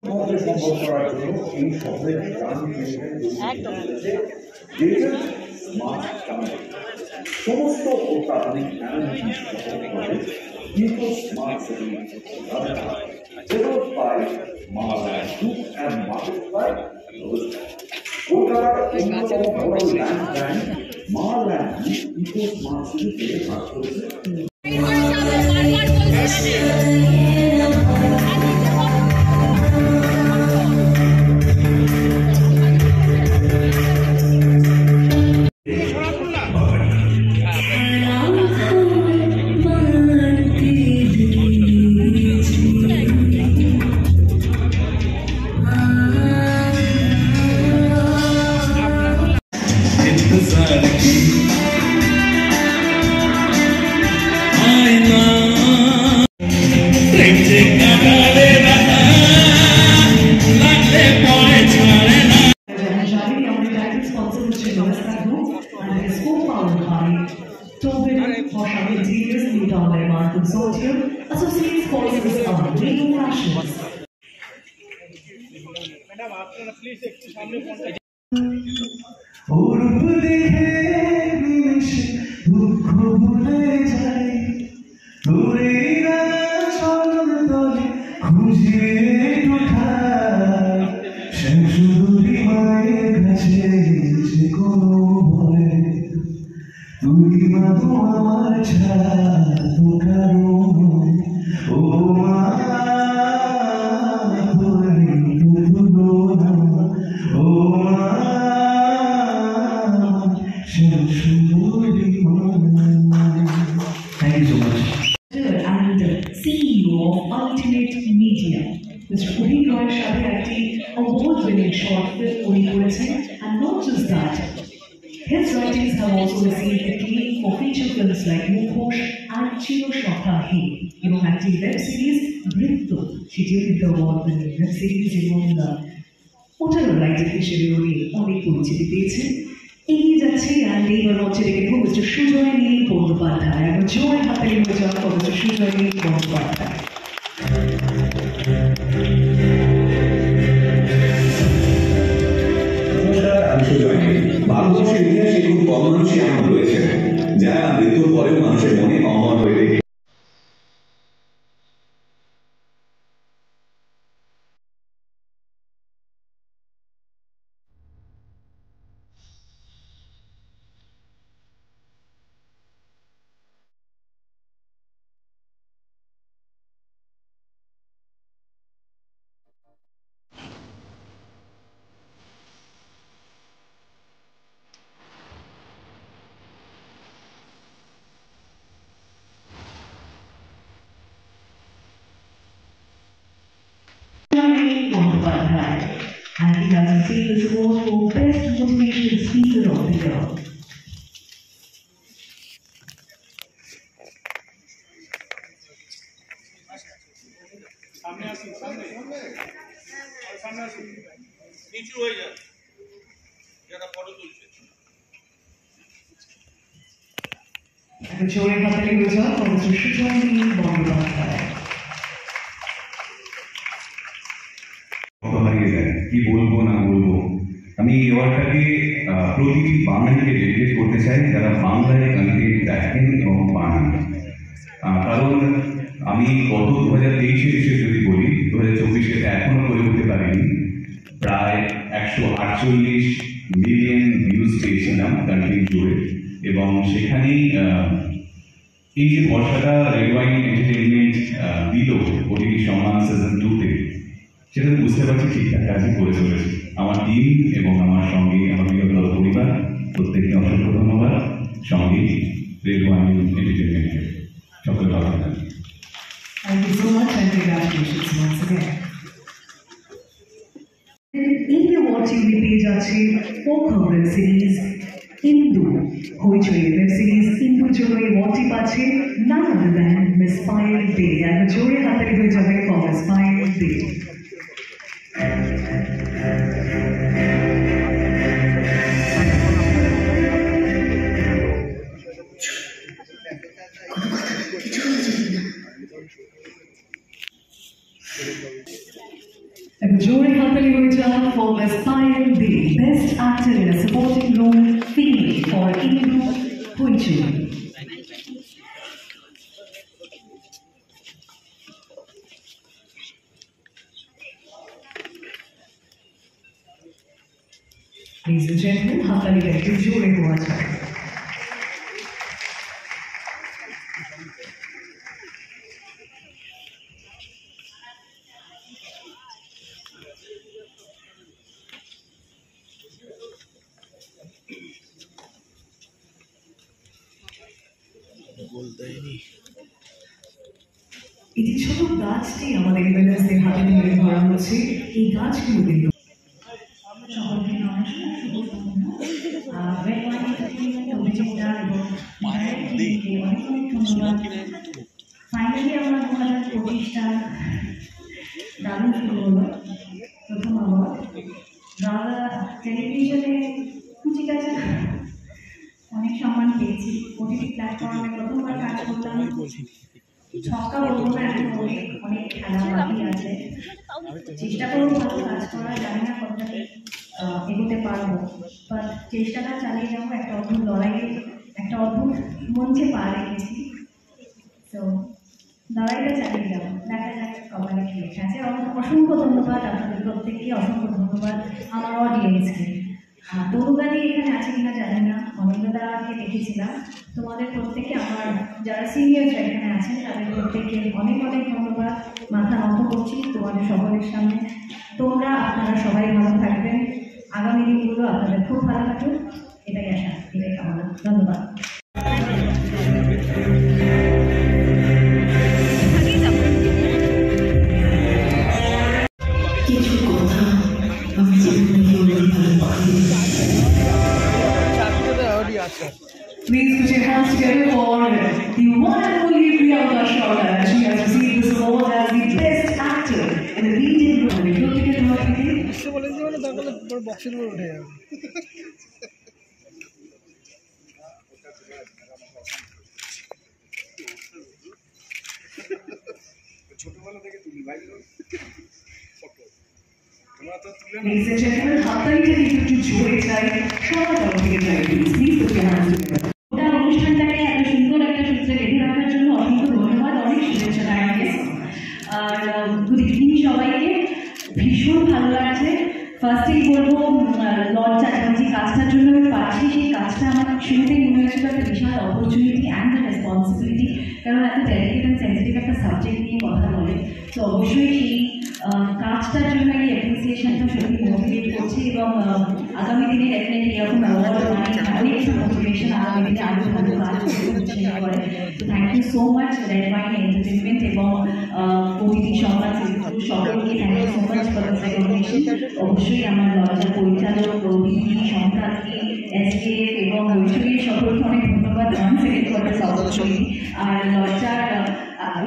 আমাদের সম্ভব করার জন্য এই শহরের সমস্ত অত্যাধুনিক smart city developed by Mamaland Group and marketed by কলকাতার অন্যতম বড় land bank Mamaland Group eco smart সিটিতে কাজ করেছে। Consortium associates forces of green fashions. Madam आप प्लीज एक सामने फोन और भूले निमिष दुख भूले जाए তোরে না চলন তলে খুঁজে উঠায় শামসুরি মায়ের কাছে যে কোনো ভয় তুই মা তো আমার ছাড়া তো কারো ও মা তোরে দুলো না ও মা শামসুরি মা। Thank you so much. And CEO of Ultimate Media, Mr. Puneet Roy Shade একটি award-winning short film তৈরি করেছেন, and not just that, his writings have also received acclaim for feature films like Mukhosh and Chiro Shokhahi, এবং একটি web series বৃত্ত, সেটিও কিন্তু award-winning web series এবং ওটারও writer হিসেবে উনি অনেক পরিচিতি পেয়েছেন। এগিয়ে যাচ্ছে আর এইবার মঞ্চে ডেকে নেব মিস্টার সুজয় নীল বন্দ্যোপাধ্যায়। এবং জয় হাতালি হয়ে যাওয়ার পর মিস্টার সুজয় নীল বন্দ্যোপাধ্যায়। আমি সুজয় নীল। ভারতবর্ষের ইতিহাসে খুব কম মানুষই এমন রয়েছে যারা মৃত্যুর পরেও মানুষের মনে অমর হয়ে রেখে And he has received this award for Best Motivational Speaker of the Year. And the jury happily goes up for Mr. Sujoy নীল বন্দ্যোপাধ্যায়। কি বলবো না বলবো, আমি এই অ্যাওয়ার্ডটাকে প্রতিটি বাঙালিকে ডেডিকেট করতে চাই যারা বাংলায় কন্টেন্ট দেখেন এবং বানান। কারণ আমি গত 2023-এর বিষয়ে যদি বলি, 2024-এ এখনো করে উঠতে পারিনি। প্রায় 148 মিলিয়ন ভিউজ পেয়েছিলাম কন্টেন্ট জুড়ে, এবং সেখানেই এই যে ভরসাটা রেড ওয়াইন এন্টারটেইনমেন্ট দিল ওটিটি সম্মান সিজন 2-তে, সেটা বুঝতে পারছি ঠিকঠাক কাজই করে চলেছে। আমার টিম এবং আমার সঙ্গে আমার বৃহত্তর পরিবার প্রত্যেককে অসংখ্য ধন্যবাদ। সঙ্গে রেড ওয়াইন এন্টারটেইনমেন্টের সকল ভালো থাকবেন। Thank you so much and congratulations once again. এই অ্যাওয়ার্ডটি উনি পেয়ে যাচ্ছেন ফোক হরর সিরিজ ইন্দু। হইচই ওয়েব সিরিজ ইন্দুর জন্য এই অ্যাওয়ার্ডটি পাচ্ছে none other than Miss Payal Dey, and জোরে হাতালি হয়ে যাবে for Miss Payal Dey. And the jury happily returned for Miss Payal Devi, Best Actor in a Supporting Role Female for Indu Punchu. Ladies and gentlemen, happily welcome jury water. এই ছোট গাছটি আমাদের ইভেন্টার্সদের হাতে তুলে ধরা হচ্ছে। এই গাছগুলো কিন্তু সকলকে নমস্কার, শুভ সন্ধ্যা। রেড ওয়াইন এন্টারটেইনমেন্ট অভিযোগদার এবং ডাইরেক্টরকে অনেক অনেক ধন্যবাদ। ফাইনালি আমরা 2025টা দারুণ শুরু হলো। প্রথম অ্যাওয়ার্ড রাজা টেলিভিশনে কুচিকাচা অনেক সম্মান পেয়েছি। ওটিটি প্ল্যাটফর্মে প্রথমবার কাজ করলাম। ছক্কা বলবো না, এখন অনেক অনেক খেলা বাকি আছে। চেষ্টা করবো ভালো কাজ করা, জানি না কতটা এগোতে পারবো, বাট চেষ্টাটা চালিয়ে যাবো। একটা অদ্ভুত লড়াইয়ে, একটা অদ্ভুত মঞ্চে পা রেখেছি। তো লড়াইটা চালিয়ে যাবো, দেখা যাক কপালে কি লেখা আছে। অসংখ্য ধন্যবাদ আপনাদের প্রত্যেককে, অসংখ্য ধন্যবাদ আমার অডিয়েন্সকে। তরুগাদি এখানে আছে কিনা জানি না, অনিন্দাকে দেখেছিলাম। তোমাদের প্রত্যেকে, আমার যারা সিনিয়ররা এখানে আছেন তাদের প্রত্যেককে অনেক অনেক ধন্যবাদ। মাথা নত করছি তোমাদের সকলের সামনে। আপনারা সবাই ভালো থাকবেন, আগামী দিনগুলো আপনাদের খুব ভালো থাকুন, এটাই আশা, এটাই কামনা। ধন্যবাদ। কিছু কথা আমি জীবনে বলতে পারি। Please put your hands together for the one and only Priyanka Chopra. She has received this award as the Best Actor in the leading role. We will take it over to you. Ladies and gentlemen, হাততালি থেকে একটু জোরে চাই, সবার তরফ থেকে চাই। Please put your hands together. গোটা অনুষ্ঠানটাকে এত সুন্দর একটা সূত্রে বেঁধে রাখার জন্য অসংখ্য ধন্যবাদ, অনেক শুভেচ্ছা জানাই। আর গুড ইভিনিং সবাইকে। ভীষণ ভালো লাগছে। ফার্স্টেই বলবো লজ্জা, যে কাজটার জন্য আমি পাচ্ছি সেই কাজটা আমার শুরুতেই মনে হয়েছিল একটা বিশাল অপরচুনিটি অ্যান্ড রেসপন্সিবিলিটি, কারণ এত ডেলিকেট অ্যান্ড সেন্সিটিভ একটা সাবজেক্ট নিয়ে কথা বলে। তো অবশ্যই সেই কাজটার জন্য এই অ্যাপ্রিসিয়েশনটা সত্যি মোটিভেট করছে এবং আগামী দিনে ডেফিনেটলি এরকম অ্যাওয়ার্ড অনেক মোটিভেশন আগামী দিনে আরও ভালো কাজ করে। তো thank you so much red wine entertainment এবং ওটিটি সংবাদ সকলকে thank you so much for this recognition. অবশ্যই আমার লজ্জার পরিচালক প্রদীপী, সংক্রান্তি, এসকেএফ এবং ঐশ্বরী সকলকে অনেক ধন্যবাদ ফর দিস অপরচুনিটি। আর লজ্জার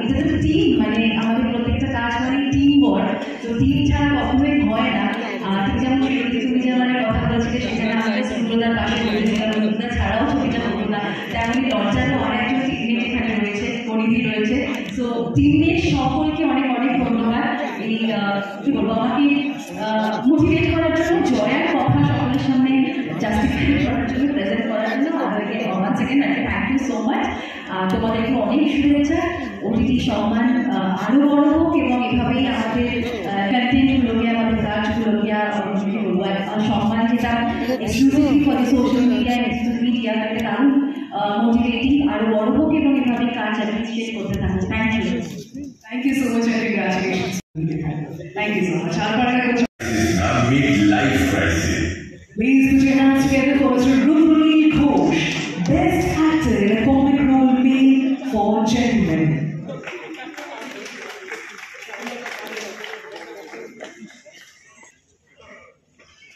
এটা তো টিম, মানে আমাদের প্রত্যেকটা কাজ মানে টিম ওয়ার্ক। তো টিম ছাড়া কখনোই হয় না। ঠিক যেমন তুমি যে আমার কথা বলছিলে সেখানে আমাদের সুন্দরদার পাশে বলেছিলাম, সুন্দর ছাড়াও ছবিটা হতো না, তেমনি লজ্জারও অনেকজন টিমমেট এখানে রয়েছে, পরিধি রয়েছে। তো টিমমেট সকলকে অনেক অনেক ধন্যবাদ। এই কি বলবো, আমাকে মোটিভেট করার জন্য, জয়ার কথা সকলের সামনে জাস্টিফাই করার জন্য, প্রেজেন্ট করার জন্য আমাদেরকে one second thank you so much. তোমাদেরকে অনেক শুভেচ্ছা। ওটিটি সম্মান আরও বড় হোক এবং এভাবেই আমাদের কন্টেন্টগুলোকে, আমাদের কাজগুলোকে কি বলবো, সম্মান যেটা exclusively for the social media, media একটা দারুণ মোটিভেটিং, আরও বড় হোক এবং এভাবেই কাজ অ্যাডমিনিস্ট্রেট করতে থাকুক। Thank you, thank you so much, congratulations, thank you so much. Mid-life crisis. Please put your hands together for Mr. Rukmini Ghosh, Best Actor in a Comic Role Male for Gentlemen.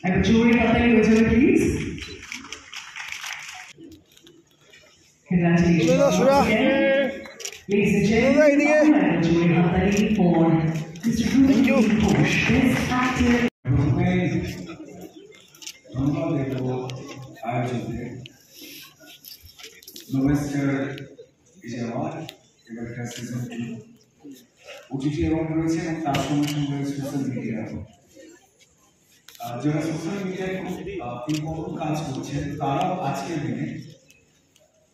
And the jury happily whistle, please. Congratulations. Ladies and gentlemen, and the jury happily for Mr. Rukmini Ghosh, Best Actor. ধন্যবাদ দেব আয়োজকদের। নোবেস্টার এই যে award, এবার একটা season 2 OTT award রয়েছে এবং তার সঙ্গে সঙ্গে সোশ্যাল মিডিয়া অ্যাওয়ার্ড। যারা সোশ্যাল মিডিয়ায় খুব ইম্পর্টেন্ট কাজ করছেন তারাও আজকের দিনে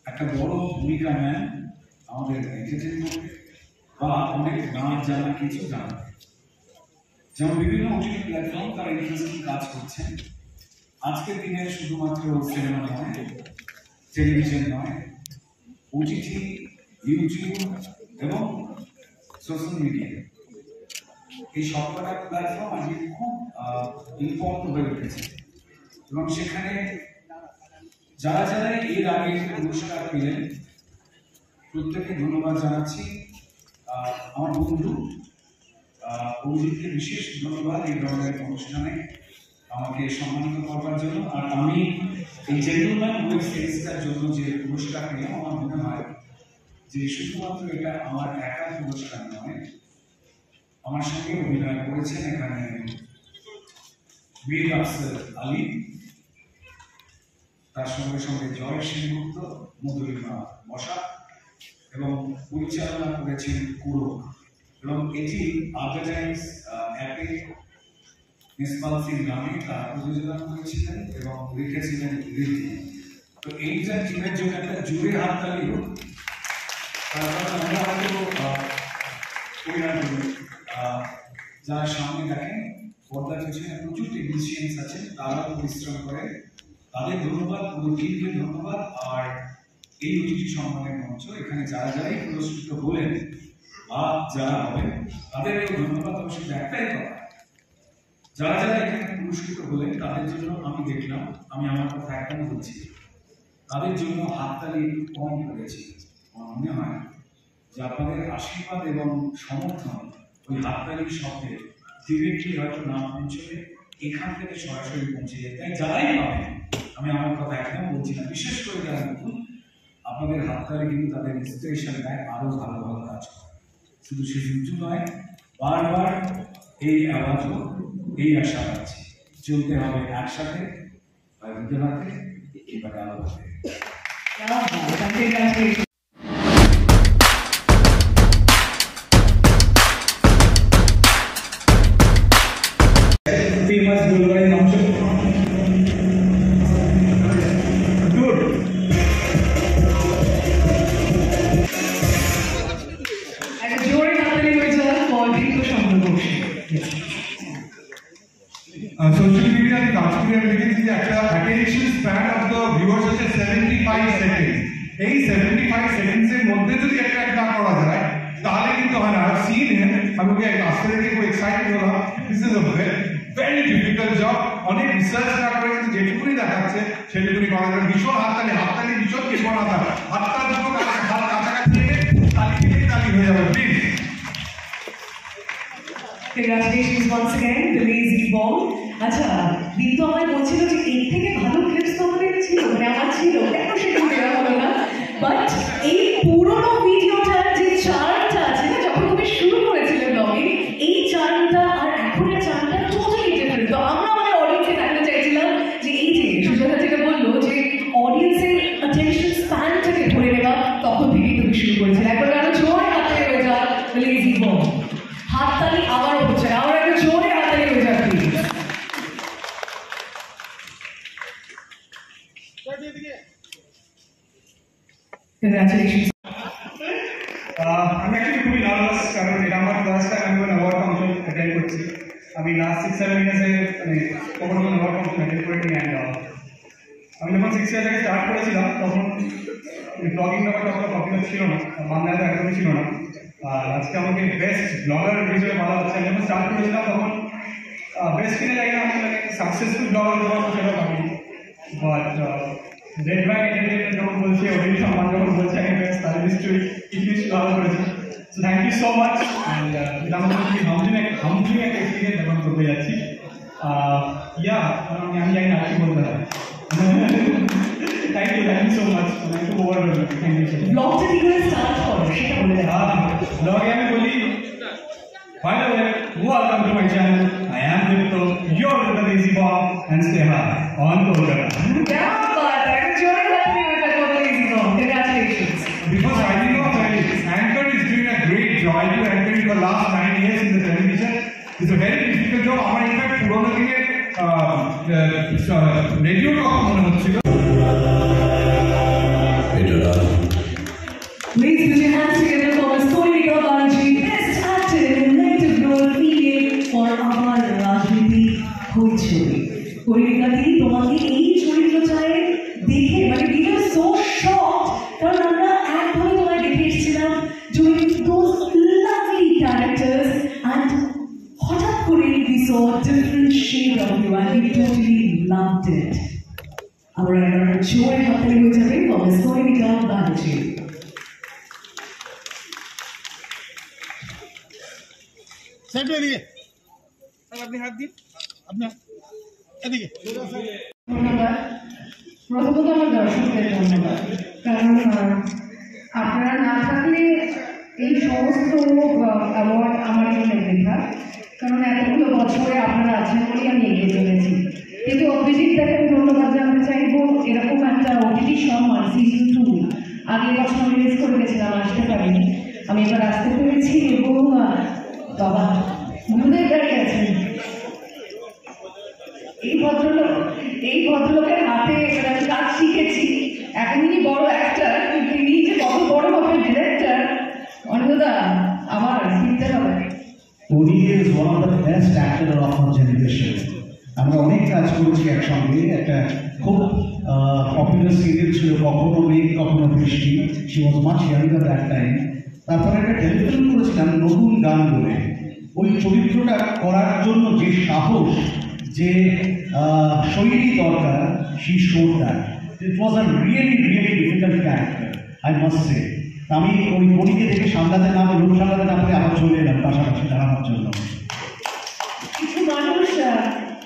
একটা বড় ভূমিকা নেন আমাদের এন্টারটেইনমেন্টে বা অনেক না জানা কিছু জানা, যেমন বিভিন্ন ওটিটি প্ল্যাটফর্ম তারা ইন্টারেস্টিং কাজ করছেন। আজকের দিনে শুধুমাত্র সিনেমা নয়, টেলিভিশন নয়, ওটিটি, ইউটিউব এবং সোশ্যাল মিডিয়া, এই সবকটা প্ল্যাটফর্ম আজকে খুব ইম্পর্টেন্ট হয়ে উঠেছে এবং সেখানে যারা যারা এর আগে পুরস্কার পেলেন প্রত্যেককে ধন্যবাদ জানাচ্ছি। আমার বন্ধু অভিজিৎকে বিশেষ ধন্যবাদ এই ধরনের অনুষ্ঠানে আমাকে সম্মানিত করবার জন্য। আর আমি এই জেন্টলম্যান ওয়েব সিরিজটার জন্য যে পুরস্কার পেলাম, আমার মনে হয় যে শুধুমাত্র এটা আমার একার পুরস্কার নয়, আমার সঙ্গে অভিনয় করেছেন এখানে মীর আফসার আলী, তার সঙ্গে সঙ্গে জয় সেনগুপ্ত, মধুরিমা বসা এবং পরিচালনা করেছেন কুরক, এবং এটি আদার টাইমস অ্যাপে নিসপাল সিং রানি তার প্রযোজনা করেছিলেন এবং লিখেছিলেন রীতি। তো এইটা টিমের জন্য একটা জোরে হাততালি হোক। তারপর আমরা হয়তো যারা সামনে দেখেন পর্দার পিছনে প্রচুর টেকনিশিয়ানস আছেন, তারাও পরিশ্রম করে, তাদের ধন্যবাদ, পুরো টিমকে ধন্যবাদ। আর এই ওটিটি সম্মানের মঞ্চ এখানে যারা যারাই পুরস্কৃত হলেন বা যারা হবেন তাদেরকেও ধন্যবাদ। অবশ্যই একটাই কথা, যারা যারা এখানে পুরস্কৃত হলেন তাদের জন্য আমি দেখলাম, আমি আমার কথা একদম বলছি, তাদের জন্য হাততালি একটু কম করেছি। আমার মনে হয় যে আপনাদের আশীর্বাদ এবং সমর্থন ওই হাততালির শব্দে ডিরেক্টলি হয়তো না পৌঁছলে এখান থেকে সরাসরি পৌঁছে যায়। তাই যারাই পাবেন, আমি আমার কথা একদম বলছি না, বিশেষ করে যারা নতুন, আপনাদের হাততালি কিন্তু তাদের ইন্সপিরেশন দেয় আরো ভালো ভালো কাজ করে। শুধু সেটুকু নয়, বারবার এই আওয়াজও এই আশা আছে, চলতে হবে একসাথে, দিতে হাতে এবারে আলাদা। famous Gulwari Mamshu. Good. And a jury happily with her for Dito Shandragoshi. Social media and cultural evidence is একটা attention span of the viewers হচ্ছে 75 seconds. এই 75 seconds এর মধ্যে যদি একটা না করা যায় তাহলে কিন্তু হয় না। I've seen him, আমি ওকে আস্তে আস্তে খুব এক্সাইটেড হলাম। This is a very difficult job. অনেক রিসার্চ না করে কিন্তু যেটুকুনি দেখাচ্ছে সেটুকুনি করা যাবে। ভীষণ হাততালি ভীষণ কৃপণ হাতটা দুটো কাছাকাছি তালি হয়ে যাবে please. Congratulations once again, the lazy ball. আচ্ছা, দীপ্ত আমায় বলছিল যে এর থেকে ভালো ক্লিপস তো আমাদের ছিল, মানে আমার ছিল, কেন সেটা দেওয়া হলো না? বাট এই পুরোনো ভিডিওটার যে চার্টটা আছে না, যখন তুমি শুরু করেছিলে ব্লগে, এই চার্টটা আর এখনের চার্টটা টোটালি ডিফারেন্ট। তো আমরা আমাদের অডিয়েন্সে দেখাতে চাইছিলাম যে এই যে সুজাতা যেটা বললো যে অডিয়েন্সের অ্যাটেনশন স্প্যানটাকে ধরে নেওয়া, তখন থেকেই তুমি শুরু করেছিলে। একবার আরো জোরে হাতে হয়ে যা লেজি বল, হাততালি আবার হচ্ছে, আবার একটা জোরে হাততালি হয়ে যাবে প্লিজ। Congratulations. আমি অ্যাকচুয়ালি খুবই নার্ভাস, কারণ এটা আমার ফার্স্ট টাইম আমি কোনো অ্যাওয়ার্ড ফাংশন অ্যাটেন্ড করছি। আমি লাস্ট 6-7 ইয়ার্সে মানে কখনো কোনো অ্যাওয়ার্ড ফাংশন অ্যাটেন্ড করিনি। অ্যান্ড আমি যখন 6 ইয়ার থেকে স্টার্ট করেছিলাম তখন ব্লগিং ব্যাপারটা অতটা পপুলার ছিল না, বাংলাতে একদমই ছিল না। আর আজকে আমাকে বেস্ট ব্লগার হিসেবে বলা হচ্ছে। আমি যখন স্টার্ট করেছিলাম তখন বেস্ট কিনে জায়গা আমি মানে সাকসেসফুল ব্লগার হওয়ার সেটা ভাবিনি। বাট রেড ব্যাগ এন্টারটেইনমেন্ট যখন বলছে, অডিয়েন্স সম্মান যখন বলছে আমি বেস্ট, তাহলে নিশ্চয়ই কিছু কিছু ভালো করেছি। So thank you so much. And এটা আমাদের খুবই হামজিং একটা এক্সপিরিয়েন্স এখন করতে যাচ্ছি। আমি জানি না কি বলতে হবে। Thank you so much. আমি খুব overwhelmed. Thank you so much. ব্লগটা কি করে স্টার্ট করো সেটা বলে দাও। ব্লগে আমি বলি, by the way, welcome to my channel. I am Dipto. You're with the Lazy Ball and stay high on Kolkata. क्या बात है, जॉइन करने में तक वो lazy ball. Congratulations. Because I think of Anchor is doing a great job. I do Anchor for the last 9 years in the television. It's a very difficult job. আমার in fact পুরোনো দিনের রেডিওর কথা মনে হচ্ছিল। Please put your hands together for Ms. Konika Banerjee, Best Actor in Native Role Female for Amar Rajniti Hoichori. Konika di তোমাকে এই চরিত্রটায় দেখে মানে we were so shocked কারণ আমরা একভাবে তোমায় দেখে এসেছিলাম doing those lovely characters and হঠাৎ করে we saw a different shade of you and we totally loved it. আমরা একবার জোরে হাততালি হয়ে যাবে for Ms. Konika Banerjee. Side এদিকে স্যার আপনি হাত দিন আপনার এদিকে ধন্যবাদ। প্রথমত আমার দর্শকদের ধন্যবাদ, কারণ আপনারা না থাকলে এই সমস্ত অ্যাওয়ার্ড আমার জন্য লেখা, কারণ এতগুলো বছরে আপনারা আছেন বলেই আমি এগিয়ে চলেছি। কিন্তু অভিজিৎ দাকে আমি ধন্যবাদ জানাতে চাইবো, এরকম একটা ওটিটি সম্মান সিজন 2 আগের বছর আমি মিস করে গেছিলাম, আসতে পারিনি, আমি এবার আসতে পেরেছি এবং বাবা গুরুদেব দাঁড়িয়ে আছেন। এই ভদ্রলোকের হাতে আমি কাজ শিখেছি। এখন তিনি বড় অ্যাক্টর, তিনি যে কত বড় হবে ডিরেক্টর, অনিন্দা আমার শিখতে হবে। উনি is one of the best actor of our generation. আমরা অনেক কাজ করেছি একসঙ্গে। একটা খুব পপুলার সিরিয়াল ছিল কখনো মেঘ কখনো বৃষ্টি, she was much younger that time. তারপরে একটা টেলিফিল্ম করেছিলাম নতুন গান বলে। ওই চরিত্রটা করার জন্য যে সাহস, যে শৈলী দরকার, she showed that. It was a really difficult character, I must say. আমি ওই মনিকে দেখে সামলাতে না লোক সামলাতে না পেরে আবার চলে এলাম পাশাপাশি দাঁড়ানোর জন্য। কিছু মানুষ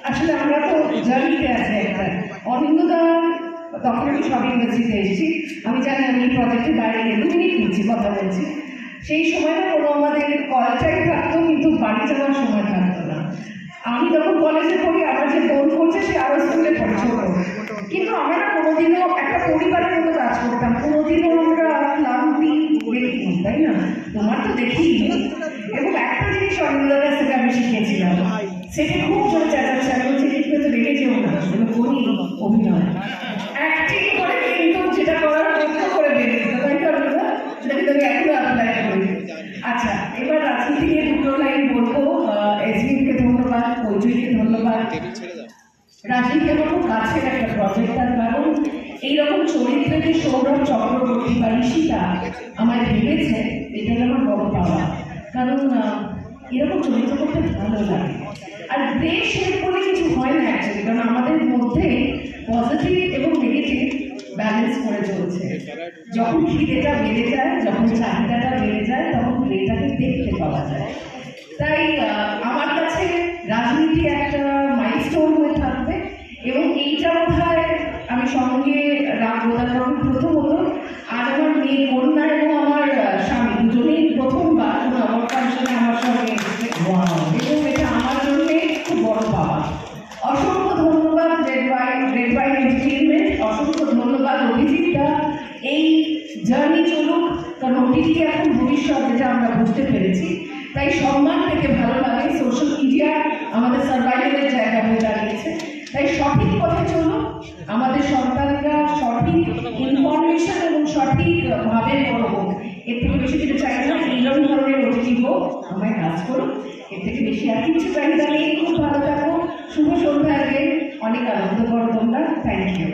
আসলে আমরা তো জার্নিতে আছি একটা। অনিন্দা তখন আমি সব ইউনিভার্সিটিতে এসেছি, আমি জানি আমি এই প্রজেক্টের বাইরে 2 মিনিট নিচ্ছি কথা বলছি। সেই সময়টা কোনো আমাদের কলেজটাই থাকতো, কিন্তু বাড়ি যাওয়ার সময় থাকতো না। আমি যখন কলেজে পড়ি, আমার যে বোন করছে সে আরো স্কুলে পড়ে ছোট, কিন্তু আমরা কোনোদিনও একটা পরিবারের মতো কাজ করতাম, কোনোদিনও আমরা ক্লান্তি দেখিনি, তাই না? তোমার তো দেখি। এবং একটা জিনিস অনিন্দার কাছ থেকে আমি শিখেছিলাম, সেটা খুব জোরে চেঁচাচ্ছে, আমি বলছি কি তো রেখে যেও না, করি অভিনয় অ্যাক্টিং করে, কিন্তু যেটা করার কষ্ট করে বেরিয়ে দিত, তাই তো অনিন্দা? সেটা কিন্তু আমি এখনো অ্যাপ্লাই করি। আচ্ছা, এবার রাজনীতি নিয়ে 2 লাইন বলবো। এসবিকে ধন্যবাদ, কৈজুরীকে ধন্যবাদ। রাজনীতি আমার খুব কাছের একটা প্রজেক্ট, তার কারণ এইরকম চরিত্রে যে সৌরভ চক্রবর্তী বা ঋষিতা আমায় ভেবেছে, এটাই আমার বড় পাওয়া। কারণ এরকম চরিত্র করতে ভালো লাগে। আর দেশ শেষ করে কিছু হয় না অ্যাকচুয়ালি, কারণ আমাদের মধ্যে পজিটিভ এবং নেগেটিভ ব্যালেন্স করে চলছে। যখন খিদেটা বেড়ে যায়, যখন চাহিদাটা বেড়ে যায়, তখন এটাকে দেখতে পাওয়া যায়। তাই আমার কাছে রাজনীতি একটা মাইলস্টোন হয়ে থাকবে, এবং এইটা বোধহয় আমি সঙ্গে রামপ্রধান প্রথমত, আর আমার মেয়ে কন্যা এবং আমার স্বামী দুজনেই প্রথমবার কোনো অ্যাওয়ার্ড ফাংশনে আমার সঙ্গে এসেছে, এবং এটা আমার জন্যে খুব বড় পাওয়া। অসংখ্য ধন্যবাদ রেড ওয়াইন এন্টারটেইনমেন্ট, অসংখ্য ধন্যবাদ অভিজিৎদা। এই জার্নি চলুক, কারণ ওটিটি এখন ভবিষ্যৎ, যেটা আমরা বুঝতে পেরেছি। তাই সম্মান পেতে ভালো লাগে। সোশ্যাল মিডিয়া আমাদের সার্ভাইভালের জায়গা হয়ে দাঁড়িয়েছে, তাই সঠিক পথে চলুন। আমাদের সন্তানরা সঠিক ইনফরমেশন এবং সঠিকভাবে করব, এর থেকে বেশি কিছু চাই না। এইরকম ধরনের ওটিটি হোক, আমায় কাজ করুন, এর থেকে বেশি আর কিছু চাহিদা নেই। খুব ভালো থাকো, শুভ সন্ধ্যা, অনেক আনন্দ করো তোমরা। Thank you.